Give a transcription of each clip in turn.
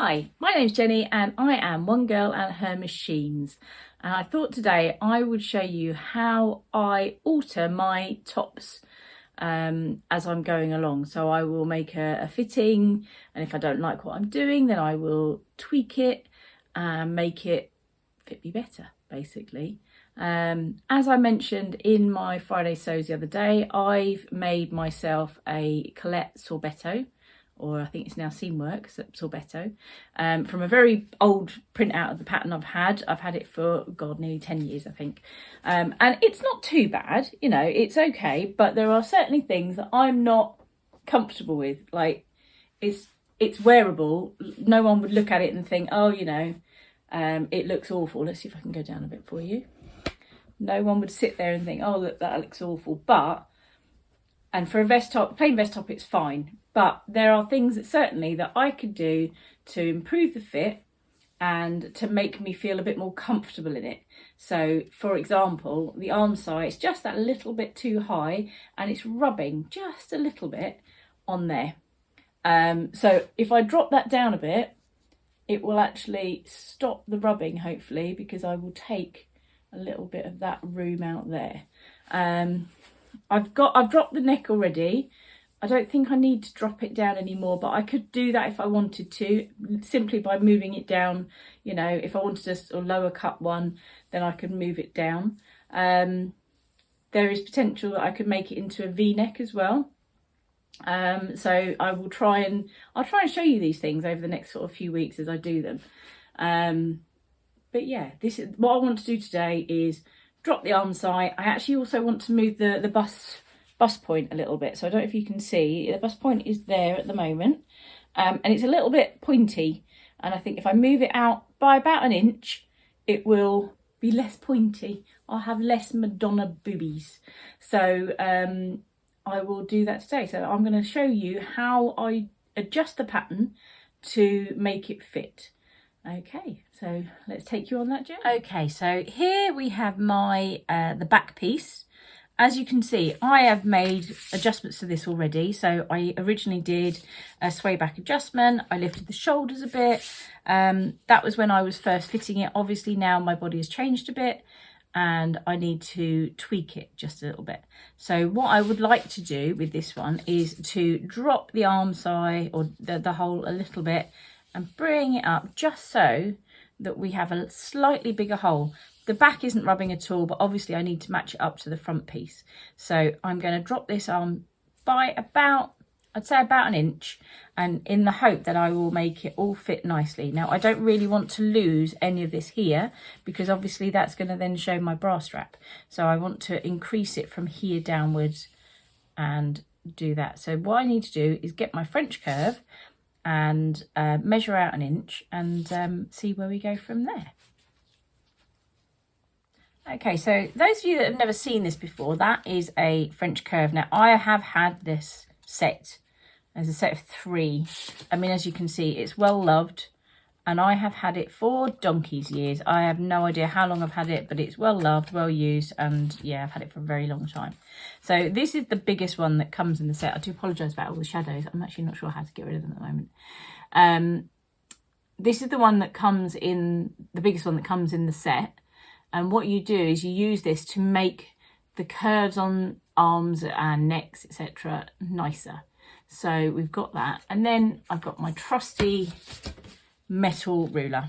Hi, my name's Jenny and I am One Girl and Her Machines, and I thought today I would show you how I alter my tops as I'm going along. So I will make a fitting, and if I don't like what I'm doing then I will tweak it and make it fit me better, basically. As I mentioned in my Friday sews the other day, I've made myself a Colette sorbetto, or I think it's now Seamwork sorbetto, from a very old printout of the pattern I've had. I've had it for, God, nearly 10 years, I think. And it's not too bad, you know, it's okay, but there are certainly things that I'm not comfortable with. Like, it's wearable. No one would look at it and think, oh, you know, it looks awful. Let's see if I can go down a bit for you. No one would sit there and think, oh, look, that looks awful. And for a vest top, plain vest top, it's fine. But there are things that certainly that I could do to improve the fit and to make me feel a bit more comfortable in it. So, for example, the arm side is just that little bit too high and it's rubbing just a little bit on there. So if I drop that down a bit, it will actually stop the rubbing, hopefully, because I will take a little bit of that room out there. I've dropped the neck already. I don't think I need to drop it down anymore, but I could do that if I wanted to, simply by moving it down. You know, if I wanted a lower cut one, then I could move it down. There is potential that I could make it into a V-neck as well. So I'll try and show you these things over the next sort of few weeks as I do them. But yeah, this is what I want to do today, is drop the arm side. I actually also want to move the bust point a little bit. So I don't know if you can see, the bust point is there at the moment, and it's a little bit pointy. And I think if I move it out by about an inch, it will be less pointy. I'll have less Madonna boobies. So I will do that today. So I'm going to show you how I adjust the pattern to make it fit. Okay, so let's take you on that journey. Okay, so here we have my the back piece. As you can see, I have made adjustments to this already. So I originally did a sway back adjustment. I lifted the shoulders a bit. That was when I was first fitting it. Obviously now my body has changed a bit and I need to tweak it just a little bit. So what I would like to do with this one is to drop the arm side or the hole a little bit and bring it up just so that we have a slightly bigger hole. The back isn't rubbing at all, but obviously I need to match it up to the front piece. So I'm going to drop this arm by about, I'd say about an inch, and in the hope that I will make it all fit nicely. Now, I don't really want to lose any of this here, because obviously that's going to then show my bra strap. So I want to increase it from here downwards and do that. So what I need to do is get my French curve and measure out an inch and see where we go from there. Okay, so those of you that have never seen this before, that is a French curve. Now, I have had this set as a set of 3. I mean, as you can see, it's well loved, and I have had it for donkey's years. I have no idea how long I've had it, but it's well loved, well used, and yeah, I've had it for a very long time. So this is the biggest one that comes in the set. I do apologise about all the shadows. I'm actually not sure how to get rid of them at the moment. This is the one that comes in, the biggest one that comes in the set. And what you do is you use this to make the curves on arms and necks, etc., nicer. So we've got that. And then I've got my trusty metal ruler.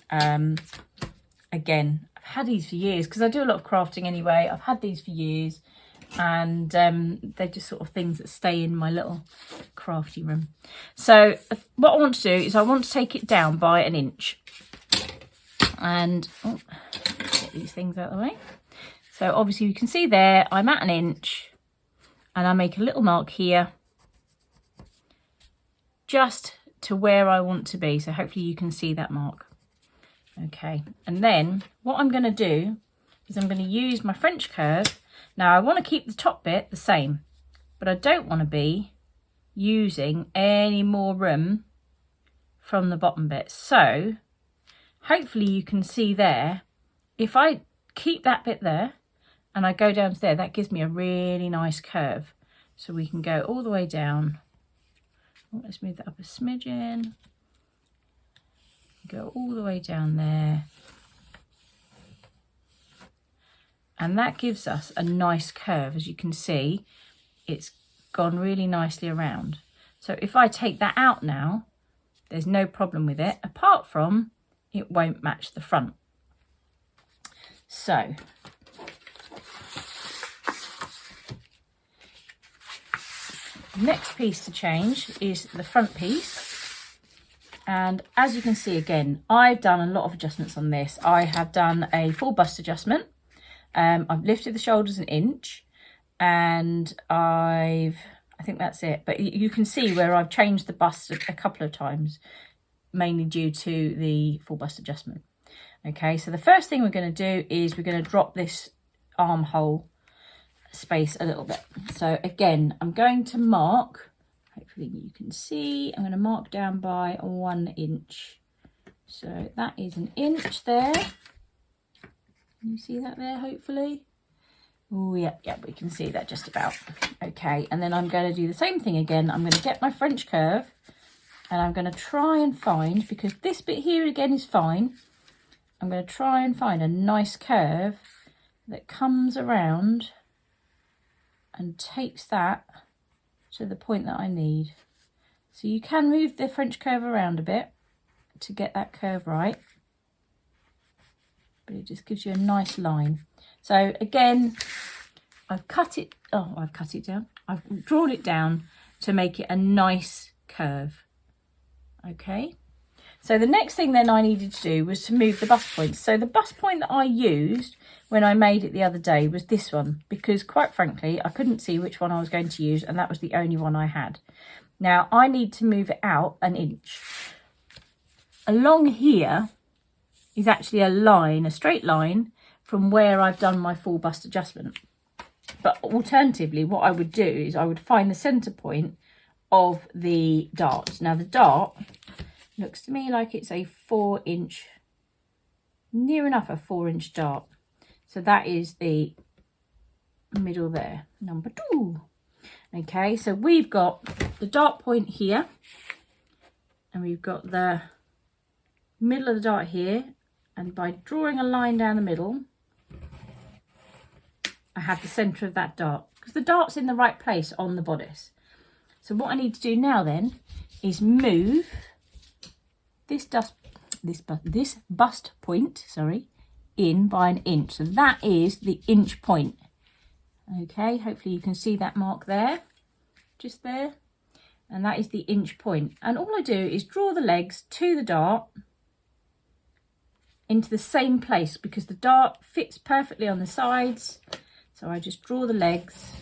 Again, I've had these for years because I do a lot of crafting anyway. I've had these for years, and they're just sort of things that stay in my little crafty room. So what I want to do is I want to take it down by an inch. And get these things out of the way. So obviously you can see there I'm at an inch, and I make a little mark here just to where I want to be. So hopefully you can see that mark. Okay, and then what I'm going to do is I'm going to use my French curve. Now I want to keep the top bit the same, but I don't want to be using any more room from the bottom bit. So hopefully you can see there, if I keep that bit there and I go down to there, that gives me a really nice curve. So we can go all the way down. Oh, let's move that up a smidgen. Go all the way down there. And that gives us a nice curve. As you can see, it's gone really nicely around. So if I take that out now, there's no problem with it, apart from it won't match the front. So next piece to change is the front piece. And as you can see, again, I've done a lot of adjustments on this. I have done a full bust adjustment. I've lifted the shoulders an inch, and I think that's it. But you can see where I've changed the bust a couple of times, mainly due to the full bust adjustment. Okay, so the first thing we're going to do is we're going to drop this armhole space a little bit. So again, I'm going to mark, hopefully you can see, I'm going to mark down by 1 inch. So that is 1 inch there. Can you see that there, hopefully? Oh, yeah, we can see that just about. Okay, and then I'm going to do the same thing again. I'm going to get my French curve, and I'm going to try and find, because this bit here again is fine, I'm going to try and find a nice curve that comes around and takes that to the point that I need. So you can move the French curve around a bit to get that curve right, but it just gives you a nice line. So again, I've cut it down. I've drawn it down to make it a nice curve. Okay, so the next thing then I needed to do was to move the bust points. So the bust point that I used when I made it the other day was this one, because quite frankly I couldn't see which one I was going to use, and that was the only one I had. Now I need to move it out 1 inch. Along here is actually a line, a straight line from where I've done my full bust adjustment. But alternatively, what I would do is I would find the centre point of the dart. Now the dart looks to me like it's a 4 inch, near enough a 4 inch dart. So that is the middle there, number 2. Okay, so we've got the dart point here, and we've got the middle of the dart here, and by drawing a line down the middle, I have the centre of that dart, because the dart's in the right place on the bodice. So what I need to do now then is move this bust point, in by 1 inch. So that is the inch point. Okay, hopefully you can see that mark there, just there, and that is the inch point. And all I do is draw the legs to the dart into the same place, because the dart fits perfectly on the sides. So I just draw the legs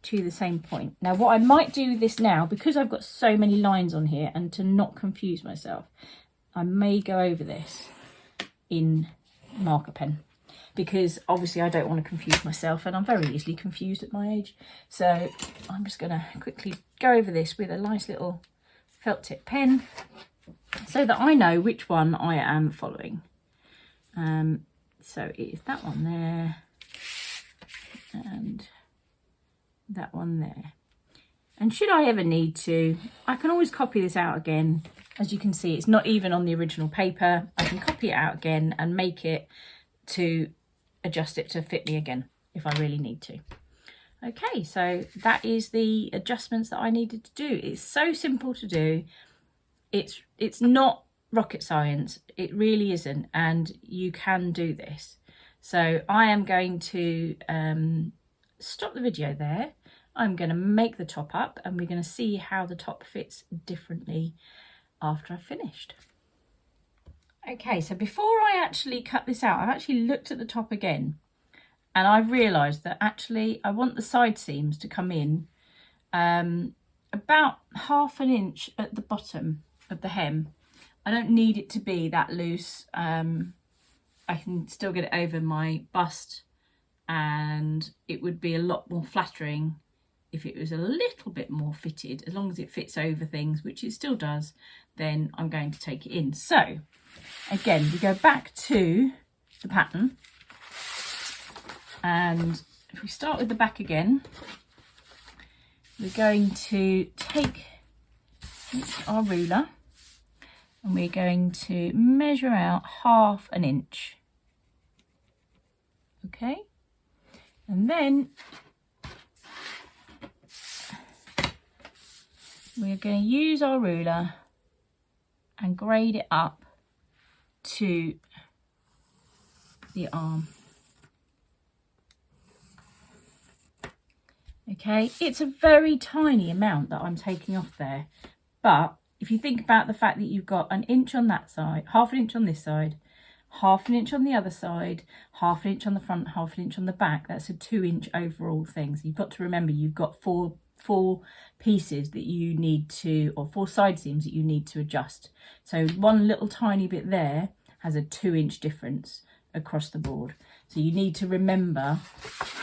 to the same point. Now what I might do with this now, because I've got so many lines on here, and to not confuse myself, I may go over this in marker pen, because obviously I don't want to confuse myself, and I'm very easily confused at my age. So I'm just going to quickly go over this with a nice little felt tip pen, so that I know which one I am following. So it is that one there, and that one there. And should I ever need to, I can always copy this out again. As you can see, it's not even on the original paper. I can copy it out again and make it to adjust it to fit me again if I really need to. Okay, so that is the adjustments that I needed to do. It's so simple to do. It's not rocket science. It really isn't, and you can do this. So I am going to stop the video there. I'm going to make the top up, and we're going to see how the top fits differently after I've finished. Okay, so before I actually cut this out, I've actually looked at the top again, and I've realised that actually I want the side seams to come in about 1/2 inch at the bottom of the hem. I don't need it to be that loose. I can still get it over my bust, and it would be a lot more flattering if it was a little bit more fitted. As long as it fits over things, which it still does, then I'm going to take it in. So again, we go back to the pattern, and if we start with the back again, we're going to take our ruler, and we're going to measure out 1/2 inch. Okay, and then we're going to use our ruler and grade it up to the arm. Okay, it's a very tiny amount that I'm taking off there, but if you think about the fact that you've got 1 inch on that side, 1/2 inch on this side, 1/2 inch on the other side, 1/2 inch on the front, 1/2 inch on the back, that's a 2 inch overall thing. So you've got to remember you've got four pieces that you need to, or 4 side seams that you need to adjust. So one little tiny bit there has a 2 inch difference across the board. So you need to remember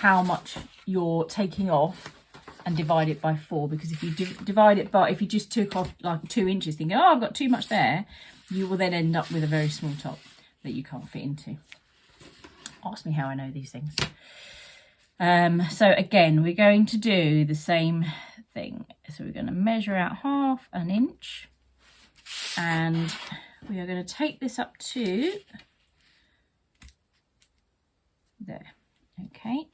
how much you're taking off and divide it by 4, because if you divide it by, if you just took off like 2 inches thinking, oh, I've got too much there, you will then end up with a very small top that you can't fit into. Ask me how I know these things. So again, we're going to do the same thing. So we're going to measure out 1/2 inch, and we are going to take this up to there. Okay.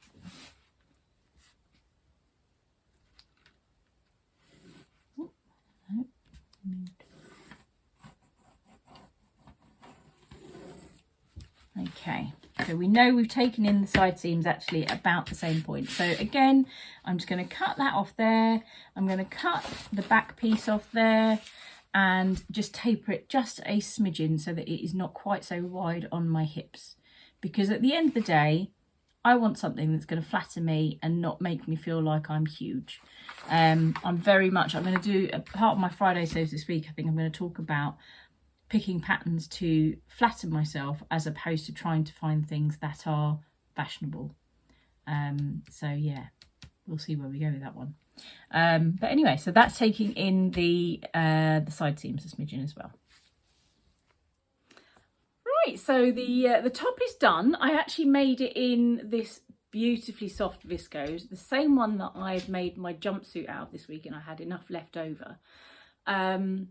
Okay, so we know we've taken in the side seams actually about the same point. So again, I'm just going to cut that off there. I'm going to cut the back piece off there and just taper it just a smidgen so that it is not quite so wide on my hips. Because at the end of the day, I want something that's going to flatter me and not make me feel like I'm huge. I'm going to do a part of my Friday saves this week. I think I'm going to talk about picking patterns to flatter myself as opposed to trying to find things that are fashionable. So yeah, we'll see where we go with that one. But anyway, so that's taking in the side seams a smidgen as well. Right, so the top is done. I actually made it in this beautifully soft viscose, the same one that I've made my jumpsuit out of this week, and I had enough left over. And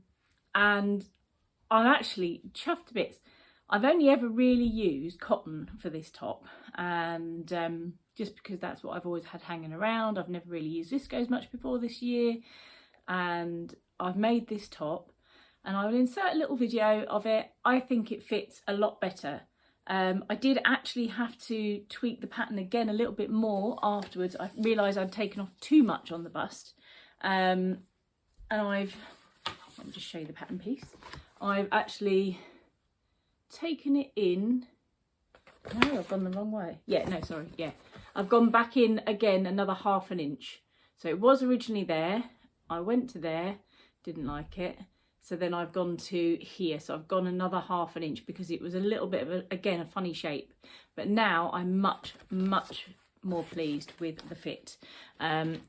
I'm actually chuffed to bits. I've only ever really used cotton for this top, and just because that's what I've always had hanging around. I've never really used viscose much before this year, and I've made this top, and I will insert a little video of it. I think it fits a lot better. I did actually have to tweak the pattern again a little bit more afterwards. I realised I'd taken off too much on the bust, and let me just show you the pattern piece. I've actually taken it in. No, I've gone the wrong way. Yeah, no, sorry. Yeah, I've gone back in again another 1/2 inch. So it was originally there. I went to there, didn't like it. So then I've gone to here. So I've gone another 1/2 inch because it was a little bit of a funny shape. But now I'm much, much more pleased with the fit. I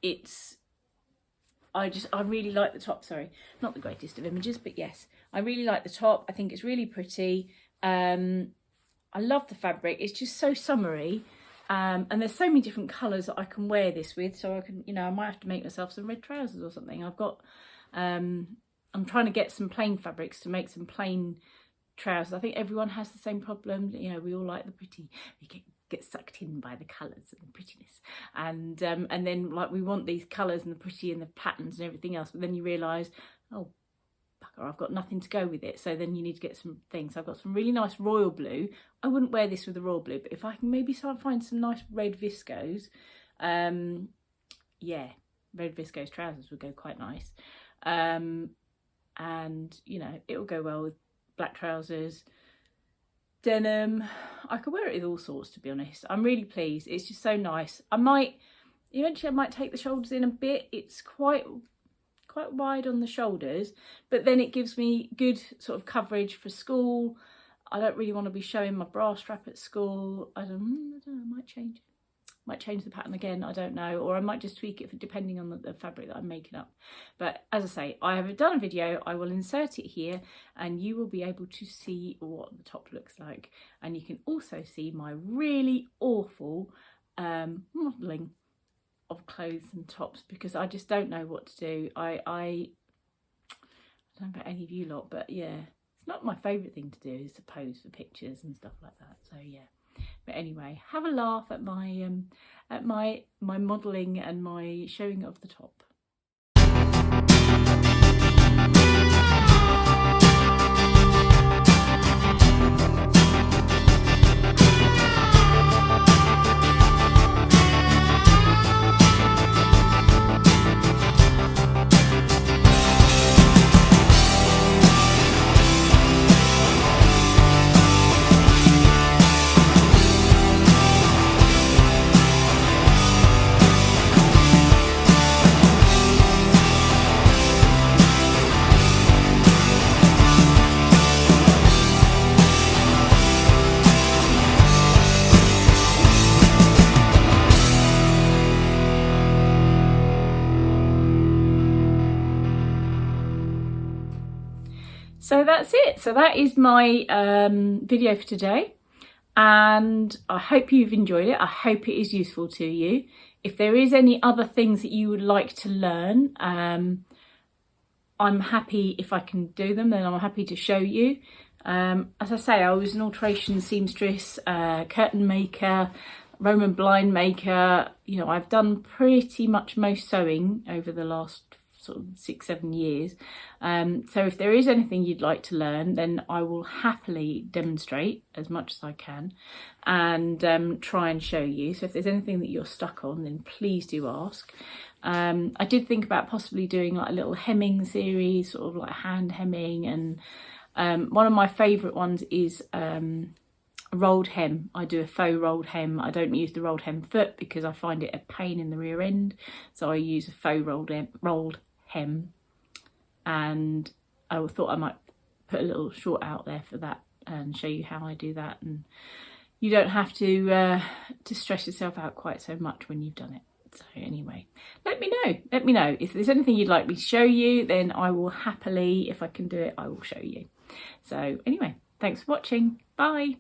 really like the top, sorry, not the greatest of images, but yes, I really like the top. I think it's really pretty. I love the fabric. It's just so summery. And there's so many different colours that I can wear this with. So I can, I might have to make myself some red trousers or something. I've got, I'm trying to get some plain fabrics to make some plain trousers. I think everyone has the same problem. We all like the pretty. We get sucked in by the colours and the prettiness, and then like we want these colours and the pretty and the patterns and everything else, but then you realise, oh bugger, I've got nothing to go with it. So then you need to get some things. I've got some really nice royal blue. I wouldn't wear this with the royal blue, but if I can maybe find some nice red viscose, yeah, red viscose trousers would go quite nice, and it will go well with black trousers, denim. I could wear it with all sorts, to be honest. I'm really pleased. It's just so nice. I might take the shoulders in a bit. It's quite wide on the shoulders, but then it gives me good sort of coverage for school. I don't really want to be showing my bra strap at school. I don't know, I might change the pattern again, I don't know, or I might just tweak it depending on the fabric that I'm making up. But as I say, I have done a video. I will insert it here and you will be able to see what the top looks like, and you can also see my really awful modelling of clothes and tops, because I just don't know what to do. I don't know about any of you lot, but yeah, it's not my favourite thing to do is to pose for pictures and stuff like that. So yeah. But anyway, have a laugh at my modelling and my showing of the top. So that's it. So that is my video for today, and I hope you've enjoyed it. I hope it is useful to you. If there is any other things that you would like to learn, I'm happy if I can do them, then I'm happy to show you. As I say, I was an alteration seamstress, curtain maker, Roman blind maker. You know, I've done pretty much most sewing over the last sort of 6-7 years. So if there is anything you'd like to learn, then I will happily demonstrate as much as I can and try and show you. So if there's anything that you're stuck on, then please do ask. I did think about possibly doing like a little hemming series, sort of like hand hemming, and one of my favourite ones is rolled hem. I do a faux rolled hem. I don't use the rolled hem foot because I find it a pain in the rear end, so I use a faux rolled hem, and I thought I might put a little short out there for that and show you how I do that, and you don't have to stress yourself out quite so much when you've done it. So anyway, let me know if there's anything you'd like me to show you, then I will happily, if I can do it, I will show you. So anyway, thanks for watching. Bye.